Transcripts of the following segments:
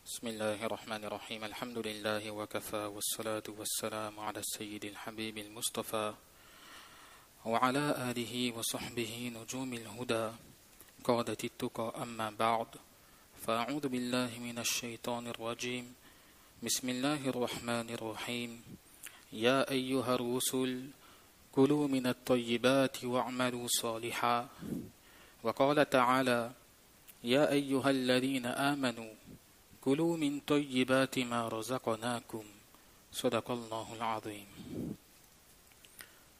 بسم الله الرحمن الرحيم الحمد لله وكفى والصلاة والسلام على السيد الحبيب المصطفى وعلى آله وصحبه نجوم الهدى قادة التقى أما بعد فأعوذ بالله من الشيطان الرجيم بسم الله الرحمن الرحيم يا أيها الرسل كلوا من الطيبات واعملوا صالحا وقال تعالى يا أيها الذين آمنوا كلوا من طيبات ما رزقناكم صدق الله العظيم.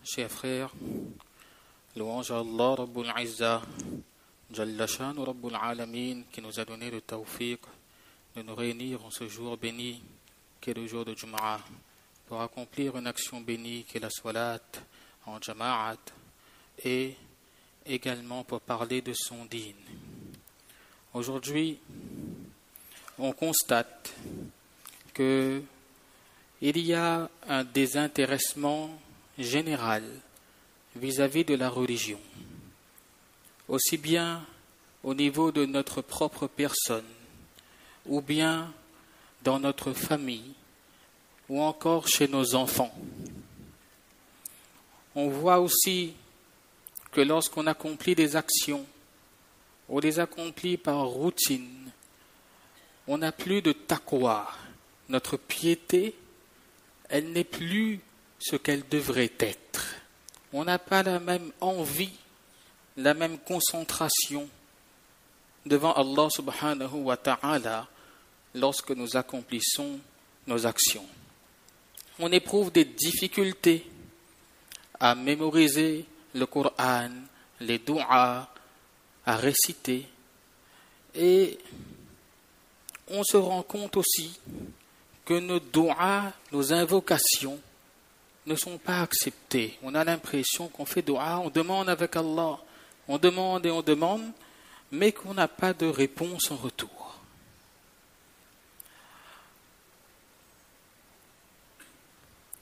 Chers frères, louange à Allah Rabbul Izza, Jalla Shanu Rabbul Alamin, qui nous a donné le tawfiq de nous réunir en ce jour béni, qui est le jour de Jum'ah, pour accomplir une action bénie qui est la salat en jama'at, et également pour parler de son din. Aujourd'hui, on constate qu'il y a un désintéressement général vis-à-vis de la religion, aussi bien au niveau de notre propre personne, ou bien dans notre famille, ou encore chez nos enfants. On voit aussi que lorsqu'on accomplit des actions, on les accomplit par routine, on n'a plus de taqwa. Notre piété, elle n'est plus ce qu'elle devrait être. On n'a pas la même envie, la même concentration devant Allah subhanahu wa ta'ala lorsque nous accomplissons nos actions. On éprouve des difficultés à mémoriser le Coran, les du'as, à réciter, et on se rend compte aussi que nos du'as, nos invocations ne sont pas acceptées. On a l'impression qu'on fait du'a, on demande avec Allah, on demande et on demande, mais qu'on n'a pas de réponse en retour.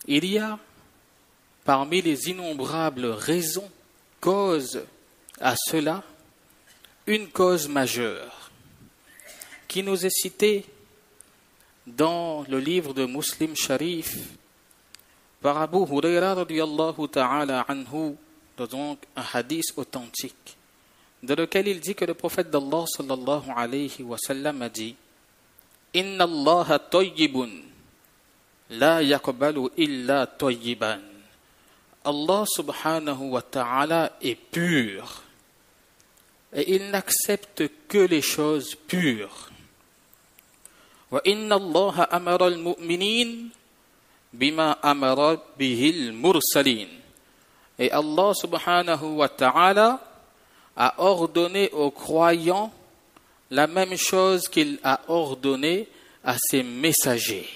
Il y a, parmi les innombrables raisons, causes à cela, une cause majeure qui nous est citée dans le livre de Muslim Sharif par Abu Huraira radiyallahu ta'ala anhu, donc un hadith authentique, dans lequel il dit que le prophète d'Allah sallallahu alayhi wa sallam a dit Inna Allah tayyibun la yaqbalu illa tayyiban. Allah subhanahu wa ta'ala est pur et il n'accepte que les choses pures. وَإِنَّ اللَّهَ أَمَرَ الْمُؤْمِنِينَ بِمَا أَمَرَ بِهِ الْمُرْسَلِينَ. Et Allah subhanahu wa ta'ala a ordonné aux croyants la même chose qu'il a ordonné à ses messagers,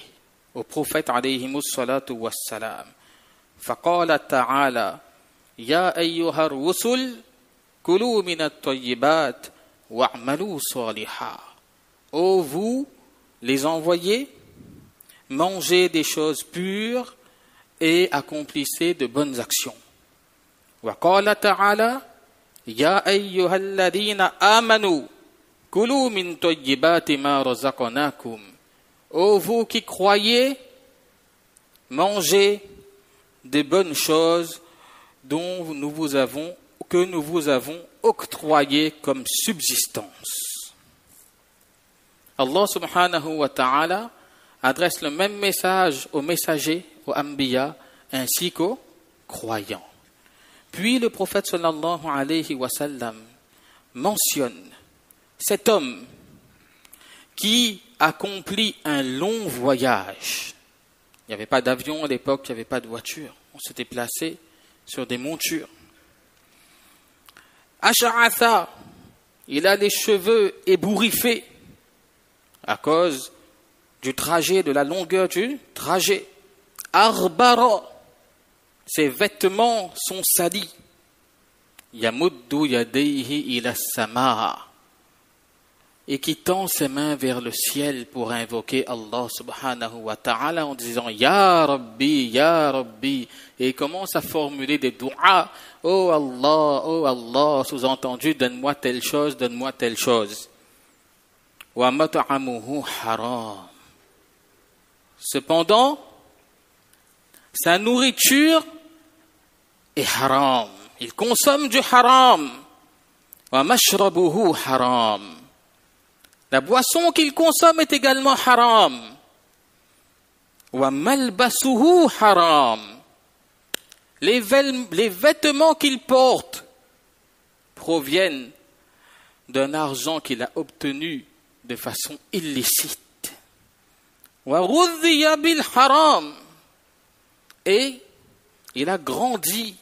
aux prophètes alayhimus salatu wassalam. فَقَالَ تَعَالَى يَا أَيُّهَا الرُّسُلُ كُلُوا مِنَ الطَّيِّبَاتِ وَاعْمَلُوا صَالِحًا. Ô vous, les envoyés, mangez des choses pures et accomplissez de bonnes actions. وَقَالَ تَعَالَى يَا أَيُّهَا الَّذِينَ آمَنُوا كُلُوا مِنْ طَيِّبَاتِ مَا رَزَقْنَاكُمْ. Ô vous qui croyez, mangez des bonnes choses que nous vous avons octroyées comme subsistance. Allah subhanahu wa ta'ala adresse le même message aux messagers, aux anbiya, ainsi qu'aux croyants. Puis le prophète sallallahu alayhi wa sallam mentionne cet homme qui accomplit un long voyage. Il n'y avait pas d'avion à l'époque, il n'y avait pas de voiture. On se déplaçait sur des montures. Ash'atha, il a les cheveux ébouriffés à cause du trajet, de la longueur du trajet. Arbara, ses vêtements sont salis. Yamuddu yadayhi ila sama, et qui tend ses mains vers le ciel pour invoquer Allah subhanahu wa ta'ala en disant Ya Rabbi, et il commence à formuler des du'as. Oh Allah, sous-entendu, donne-moi telle chose. wa mat'amuhu haram. Cependant, sa nourriture est haram. Il consomme du haram. Wa mashrabuhu haram. La boisson qu'il consomme est également haram. Wa malbasuhu haram. Les vêtements qu'il porte proviennent d'un argent qu'il a obtenu de façon illicite. Wa ghudhiya bil haram. Et il a grandi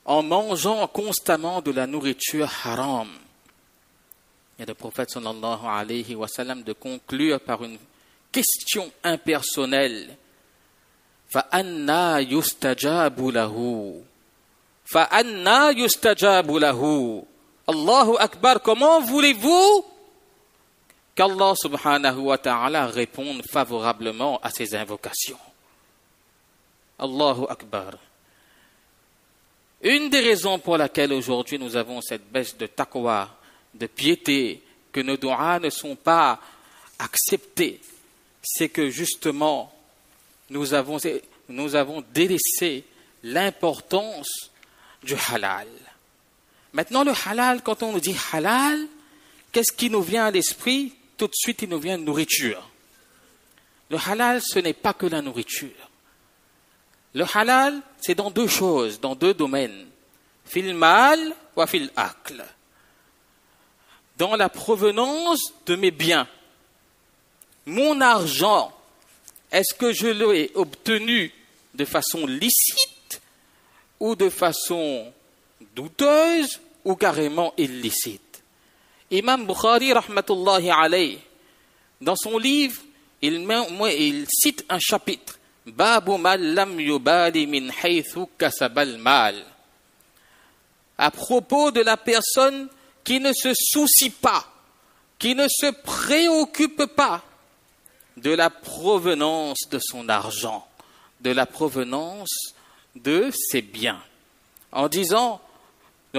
en mangeant constamment de la nourriture haram. Et le prophète sallallahu alayhi wa sallam de conclure par une question impersonnelle. فَأَنَّا يُسْتَجَابُ لَهُ فَأَنَّا يُسْتَجَابُ لَهُ Allahu Akbar, comment voulez-vous qu'Allah subhanahu wa ta'ala réponde favorablement à ces invocations? Allahu Akbar. Une des raisons pour laquelle aujourd'hui nous avons cette baisse de taqwa, de piété, que nos du'as ne sont pas acceptés, c'est que justement nous avons délaissé l'importance du halal. Maintenant, le halal, quand on nous dit halal, qu'est-ce qui nous vient à l'esprit? Tout de suite, il nous vient de nourriture. Le halal, ce n'est pas que la nourriture. Le halal, c'est dans deux choses, dans deux domaines. Fil mal wa fil akl. Dans la provenance de mes biens. Mon argent, est-ce que je l'ai obtenu de façon licite ou de façon douteuse ou carrément illicite? Imam Bukhari, rahmatullahi alayh, dans son livre, il cite un chapitre. Babu mal lam yubali min haythu kasabal mal. À propos de la personne qui ne se soucie pas, qui ne se préoccupe pas de la provenance de son argent, de la provenance de ses biens. En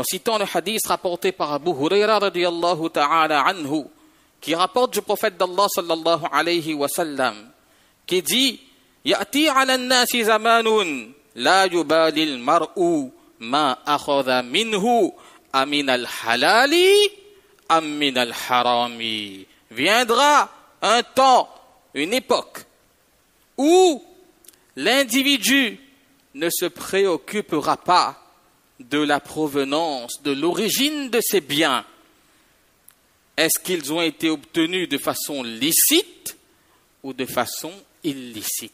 citant le hadith rapporté par Abu Huraira radiyallahu ta'ala anhu, qui rapporte du prophète d'Allah sallallahu alayhi wa sallam, qui dit Ya'ti 'ala an-nasi zamanun la yubali al-mar'u ma akhadha minhu amin al-halali am min al-harami. Viendra un temps, une époque où l'individu ne se préoccupera pas de la provenance, de l'origine de ses biens. Est-ce qu'ils ont été obtenus de façon licite ou de façon illicite?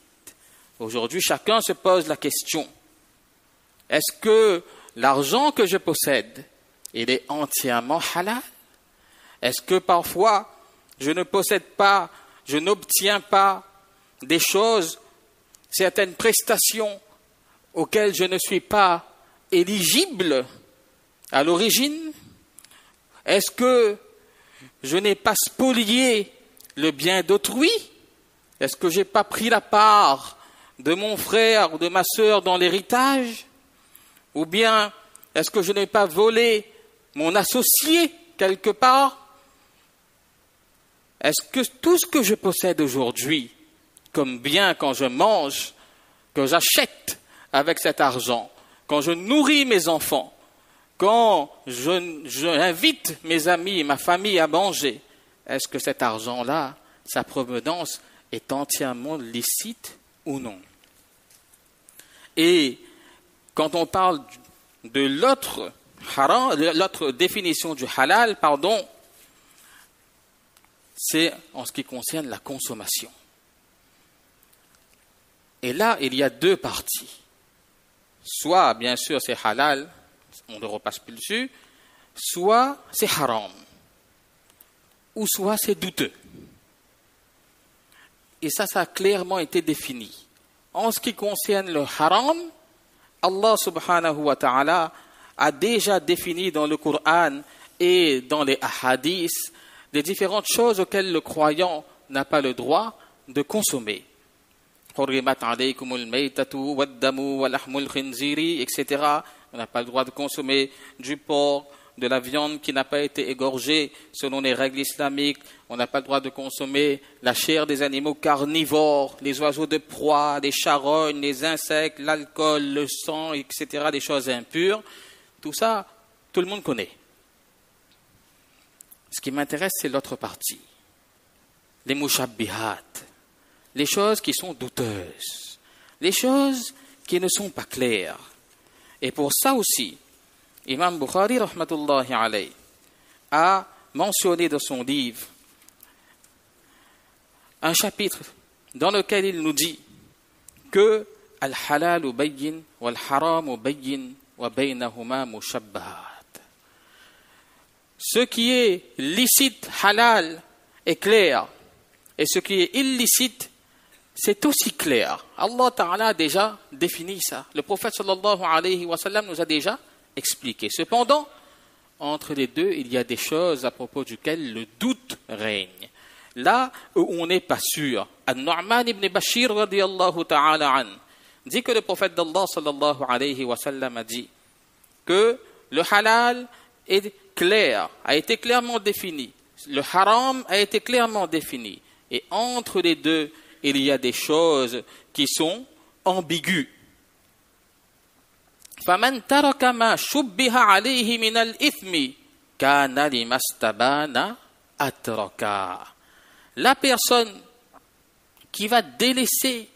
Aujourd'hui, chacun se pose la question. Est-ce que l'argent que je possède, il est entièrement halal? Est-ce que parfois, je n'obtiens pas des choses, certaines prestations auxquelles je ne suis pas éligible à l'origine? Est-ce que je n'ai pas spolié le bien d'autrui? Est-ce que je n'ai pas pris la part de mon frère ou de ma sœur dans l'héritage? Ou bien est-ce que je n'ai pas volé mon associé quelque part? Est-ce que tout ce que je possède aujourd'hui, comme bien quand je mange, que j'achète avec cet argent, quand je nourris mes enfants, quand j'invite mes amis et ma famille à manger, est-ce que cet argent-là, sa provenance est entièrement licite ou non? Et quand on parle de l'autre définition du halal, c'est en ce qui concerne la consommation. Et là, il y a deux parties. Soit, bien sûr, c'est halal, on ne repasse plus dessus, soit c'est haram, ou soit c'est douteux. Et ça a clairement été défini. En ce qui concerne le haram, Allah subhanahu wa ta'ala a déjà défini dans le Coran et dans les hadiths des différentes choses auxquelles le croyant n'a pas le droit de consommer. حرمت عليكم الميتة والدم ولحم الخنزير, etc. On n'a pas le droit de consommer du porc, de la viande qui n'a pas été égorgée selon les règles islamiques. On n'a pas le droit de consommer la chair des animaux carnivores, les oiseaux de proie, les charognes, les insectes, l'alcool, le sang, etc., des choses impures. Tout ça, tout le monde connaît. Ce qui m'intéresse, c'est l'autre partie. Les mushabbihat, les choses qui sont douteuses, les choses qui ne sont pas claires. Et pour ça aussi, Imam Bukhari, rahmatullahi alayhi, a mentionné dans son livre un chapitre dans lequel il nous dit que al-halal bayyin wal-haram bayyin wa baynahuma mushabbahat. Ce qui est licite, halal, est clair, et ce qui est illicite, c'est aussi clair. Allah Ta'ala a déjà défini ça. Le prophète sallallahu alayhi wa sallam nous a déjà expliqué. Cependant, entre les deux, il y a des choses à propos duquel le doute règne. Là où on n'est pas sûr. An-Nu'man ibn Bashir radiyallahu ta'ala an dit que le prophète d'Allah sallallahu alayhi wa sallam a dit que le halal est clair, a été clairement défini. Le haram a été clairement défini. Et entre les deux, il y a des choses qui sont ambiguës. فَمَنْ تَرَكَ مَا شُبِّهَ عَلَيْهِ مِنَ الْإِثْمِ كَانَ لِمَا اسْتَبَانَ أَتْرَكَا. La personne qui va délaisser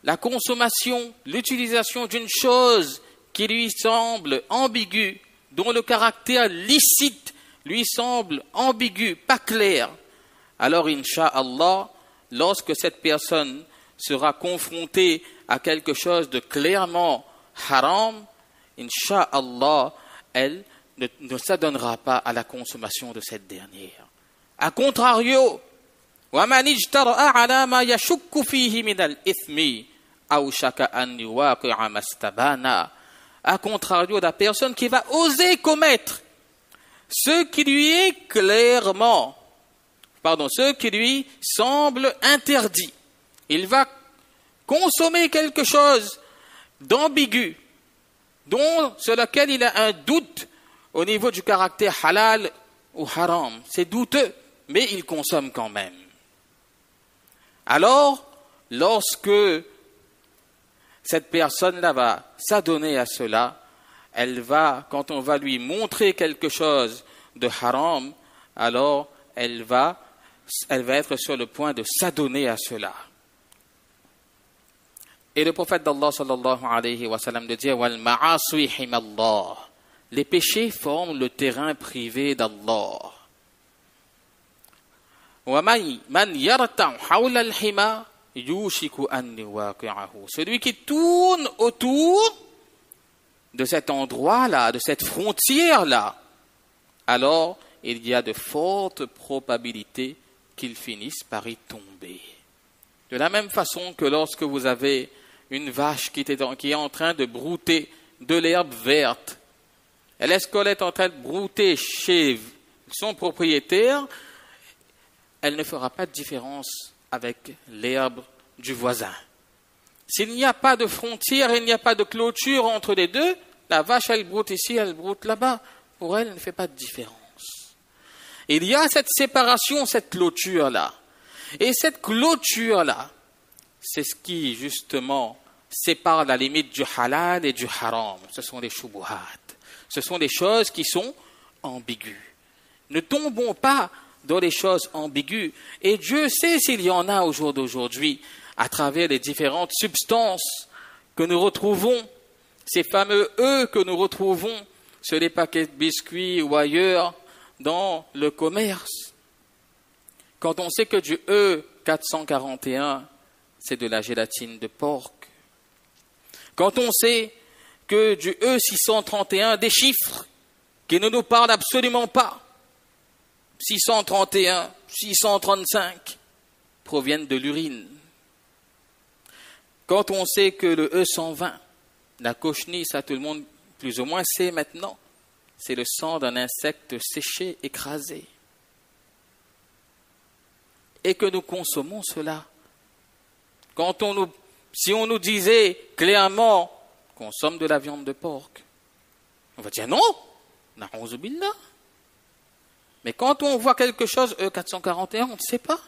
la consommation, l'utilisation d'une chose qui lui semble ambiguë, dont le caractère licite lui semble ambigu, pas clair, alors, incha'Allah, lorsque cette personne sera confrontée à quelque chose de clairement haram, incha'Allah, elle ne s'adonnera pas à la consommation de cette dernière. A contrario, وَمَنِ اجْتَرَأَ عَلَى مَا يَشُكُّ فِيهِ مِنَ الْإِثْمِ أَوْشَكَ أَنْ يُوَاقِعَ مَا اسْتَبَانَ. A contrario, la personne qui va oser commettre ce qui lui est clairement, ce qui lui semble interdit. Il va consommer quelque chose d'ambigu, sur lequel il a un doute au niveau du caractère halal ou haram. C'est douteux, mais il consomme quand même. Alors, lorsque cette personne-là va s'adonner à cela, quand on va lui montrer quelque chose de haram, alors elle va être sur le point de s'adonner à cela. Et le prophète d'Allah sallallahu alayhi wa sallam de dire wal ma'asi himallah. Les péchés forment le terrain privé d'Allah. Wa man yarta' hawla al-hima yushiku an yuwaqi'ahu. Celui qui tourne autour de cet endroit-là, de cette frontière-là, alors il y a de fortes probabilités qu'il finisse par y tomber. De la même façon que lorsque vous avez une vache qui est en train de brouter de l'herbe verte, est-ce qu'elle est en train de brouter chez son propriétaire, elle ne fera pas de différence avec l'herbe du voisin. S'il n'y a pas de frontière, il n'y a pas de clôture entre les deux, la vache, elle broute ici, elle broute là-bas. Pour elle ne fait pas de différence. Il y a cette séparation, cette clôture-là. Et cette clôture-là, c'est ce qui, justement, sépare la limite du halal et du haram. Ce sont les shubuhat. Ce sont des choses qui sont ambiguës. Ne tombons pas dans les choses ambiguës. Et Dieu sait s'il y en a au jour d'aujourd'hui, à travers les différentes substances que nous retrouvons, ces fameux œufs que nous retrouvons sur les paquets de biscuits ou ailleurs dans le commerce. Quand on sait que du E441, c'est de la gélatine de porc. Quand on sait que du E631, des chiffres qui ne nous parlent absolument pas, 631, 635, proviennent de l'urine. Quand on sait que le E120, la cochenille, ça tout le monde plus ou moins sait maintenant, c'est le sang d'un insecte séché, écrasé. Et que nous consommons cela. Si on nous disait clairement, consomme de la viande de porc, on va dire non, Na'oudhu billah. Mais quand on voit quelque chose, E441, on ne sait pas.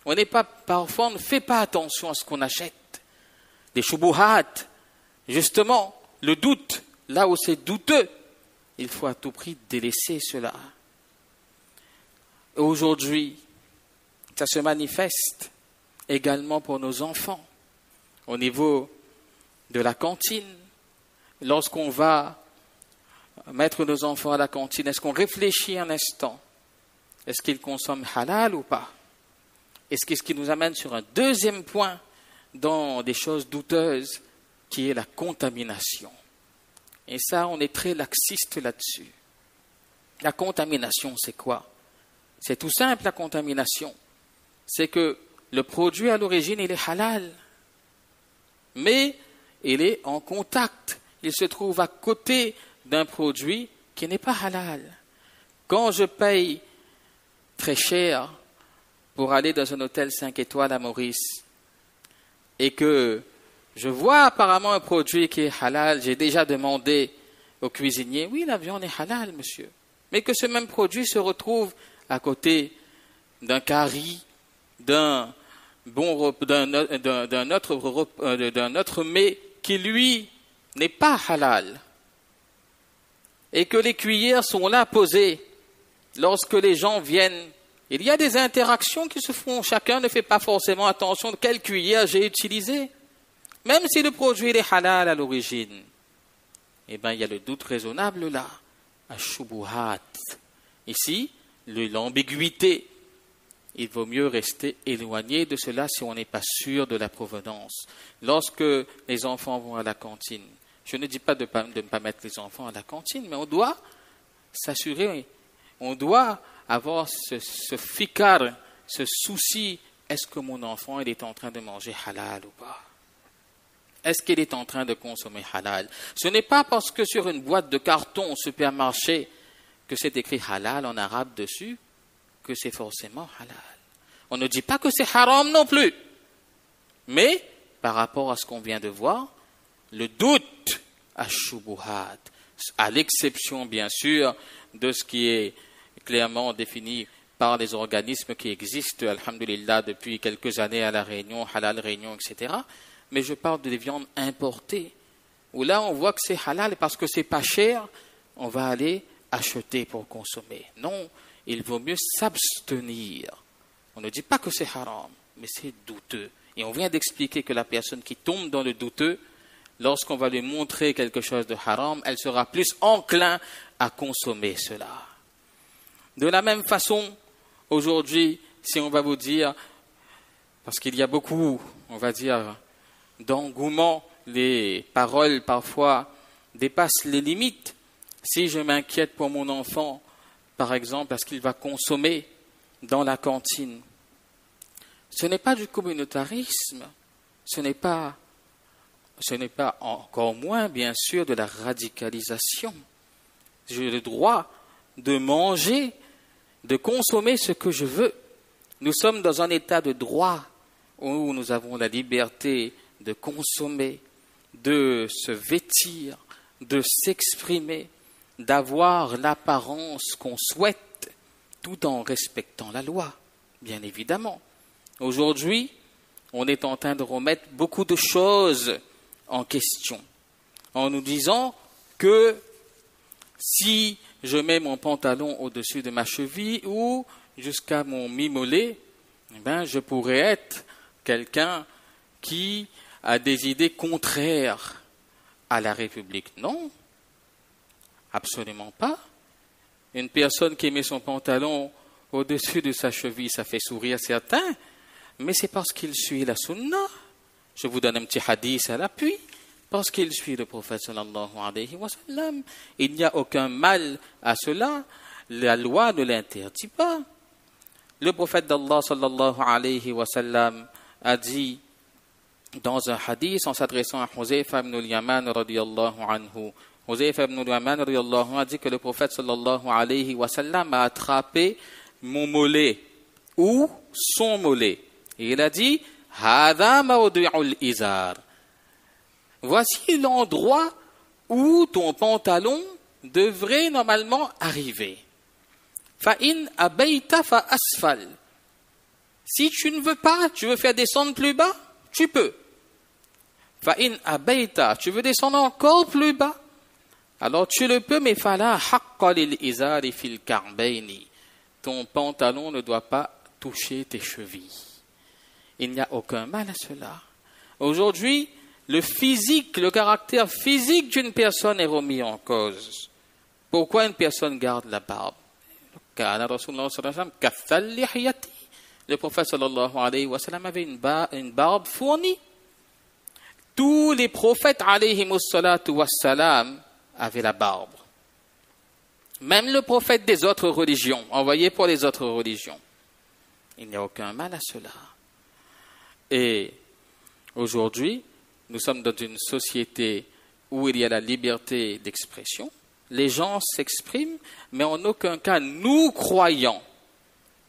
On n'est pas, parfois, on ne fait pas attention à ce qu'on achète. Des shubuhat, justement, le doute, là où c'est douteux, il faut à tout prix délaisser cela. Et aujourd'hui, ça se manifeste également pour nos enfants, au niveau de la cantine. Lorsqu'on va mettre nos enfants à la cantine, est-ce qu'on réfléchit un instant? Est-ce qu'ils consomment halal ou pas? Et ce qui nous amène sur un deuxième point dans des choses douteuses, qui est la contamination. Et ça, on est très laxiste là-dessus. La contamination, c'est quoi? C'est tout simple, la contamination. C'est que le produit à l'origine, il est halal. Mais il est en contact. Il se trouve à côté d'un produit qui n'est pas halal. Quand je paye très cher pour aller dans un hôtel 5 étoiles à Maurice et que je vois apparemment un produit qui est halal, j'ai déjà demandé au cuisinier, oui, la viande est halal, monsieur, mais que ce même produit se retrouve à côté d'un curry, d'un autre mets qui, lui, n'est pas halal, et que les cuillères sont là posées lorsque les gens viennent. Il y a des interactions qui se font, chacun ne fait pas forcément attention de quelle cuillère j'ai utilisée. Même si le produit est halal à l'origine, eh bien, il y a le doute raisonnable là, ash-shubuhat. Ici, l'ambiguïté. Il vaut mieux rester éloigné de cela si on n'est pas sûr de la provenance. Lorsque les enfants vont à la cantine, je ne dis pas de ne pas mettre les enfants à la cantine, mais on doit s'assurer, on doit avoir ce fikar, ce souci, est-ce que mon enfant il est en train de manger halal ou pas? Est-ce qu'il est en train de consommer halal? Ce n'est pas parce que sur une boîte de carton au supermarché que c'est écrit halal en arabe dessus que c'est forcément halal. On ne dit pas que c'est haram non plus. Mais, par rapport à ce qu'on vient de voir, le doute ash-shubuhat, à l'exception bien sûr de ce qui est clairement défini par les organismes qui existent, alhamdulillah, depuis quelques années à La Réunion, Halal Réunion, etc. Mais je parle des viandes importées, où là on voit que c'est halal parce que c'est pas cher, on va aller acheter pour consommer. Non, il vaut mieux s'abstenir. On ne dit pas que c'est haram, mais c'est douteux. Et on vient d'expliquer que la personne qui tombe dans le douteux, lorsqu'on va lui montrer quelque chose de haram, elle sera plus enclin à consommer cela. De la même façon, aujourd'hui, si on va vous dire, parce qu'il y a beaucoup, on va dire, d'engouement, les paroles parfois dépassent les limites. Si je m'inquiète pour mon enfant, par exemple, parce qu'il va consommer dans la cantine, ce n'est pas du communautarisme, ce n'est pas encore moins, bien sûr, de la radicalisation. J'ai le droit de manger, de consommer ce que je veux. Nous sommes dans un état de droit où nous avons la liberté de consommer, de se vêtir, de s'exprimer, d'avoir l'apparence qu'on souhaite, tout en respectant la loi, bien évidemment. Aujourd'hui, on est en train de remettre beaucoup de choses en question, en nous disant que si je mets mon pantalon au-dessus de ma cheville ou jusqu'à mon mi-mollet, je pourrais être quelqu'un qui a des idées contraires à la République. Non, absolument pas. Une personne qui met son pantalon au-dessus de sa cheville, ça fait sourire certains, mais c'est parce qu'il suit la sunna. Je vous donne un petit hadith à l'appui. Parce qu'il suit le prophète sallallahu alayhi wa sallam. Il n'y a aucun mal à cela. La loi ne l'interdit pas. Le prophète d'Allah sallallahu alayhi wa sallam a dit dans un hadith en s'adressant à Huzayfa ibn al-Yaman radiyallahu anhu. Huzayfa ibn al-Yaman radiyallahu anhu a dit que le prophète sallallahu alayhi wa sallam a attrapé mon mollet ou son mollet. Et il a dit Hada mawdi'ul izar. Voici l'endroit où ton pantalon devrait normalement arriver. Fa'in abayta fa asfal. Si tu ne veux pas, tu veux faire descendre plus bas, tu peux. Fa'in abayta, tu veux descendre encore plus bas, alors tu le peux, mais fala haqqa lil izari fil ka'bayni. Ton pantalon ne doit pas toucher tes chevilles. Il n'y a aucun mal à cela. Aujourd'hui, le physique, le caractère physique d'une personne est remis en cause. Pourquoi une personne garde la barbe? Le prophète sallallahu alayhi wa sallam avait une barbe fournie. Tous les prophètes alayhi wa sallam avaient la barbe. Même le prophète des autres religions, envoyé pour les autres religions. Il n'y a aucun mal à cela. Et aujourd'hui, nous sommes dans une société où il y a la liberté d'expression. Les gens s'expriment, mais en aucun cas, nous croyants,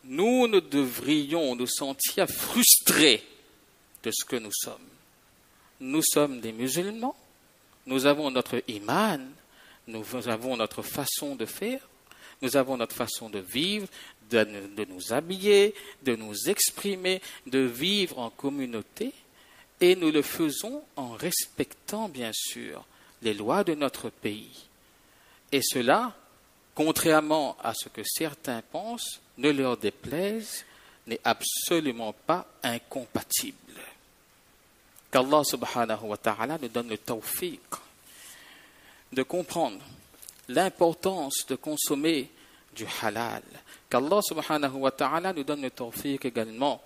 nous ne devrions nous sentir frustrés de ce que nous sommes. Nous sommes des musulmans, nous avons notre iman, nous avons notre façon de faire, nous avons notre façon de vivre, de nous habiller, de nous exprimer, de vivre en communauté, et nous le faisons en respectant, bien sûr, les lois de notre pays. Et cela, contrairement à ce que certains pensent, ne leur déplaise, n'est absolument pas incompatible. Qu'Allah subhanahu wa ta'ala nous donne le tawfiq de comprendre l'importance de consommer du halal. Qu'Allah subhanahu wa ta'ala nous donne le tawfiq également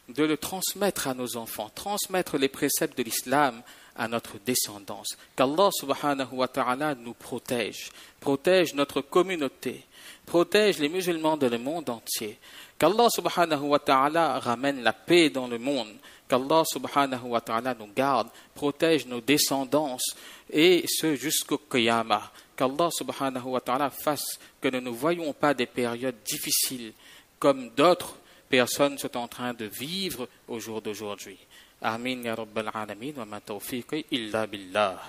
de le transmettre à nos enfants, transmettre les préceptes de l'islam à notre descendance. Qu'Allah subhanahu wa ta'ala nous protège, protège notre communauté, protège les musulmans dans le monde entier. Qu'Allah subhanahu wa ta'ala ramène la paix dans le monde. Qu'Allah subhanahu wa ta'ala nous garde, protège nos descendances et ce jusqu'au qiyamah. Qu'Allah subhanahu wa ta'ala fasse que nous ne voyions pas des périodes difficiles comme d'autres personnes sont en train de vivre au jour d'aujourd'hui. Amin ya rabbal alamin wa ma tawfiqi illa billah.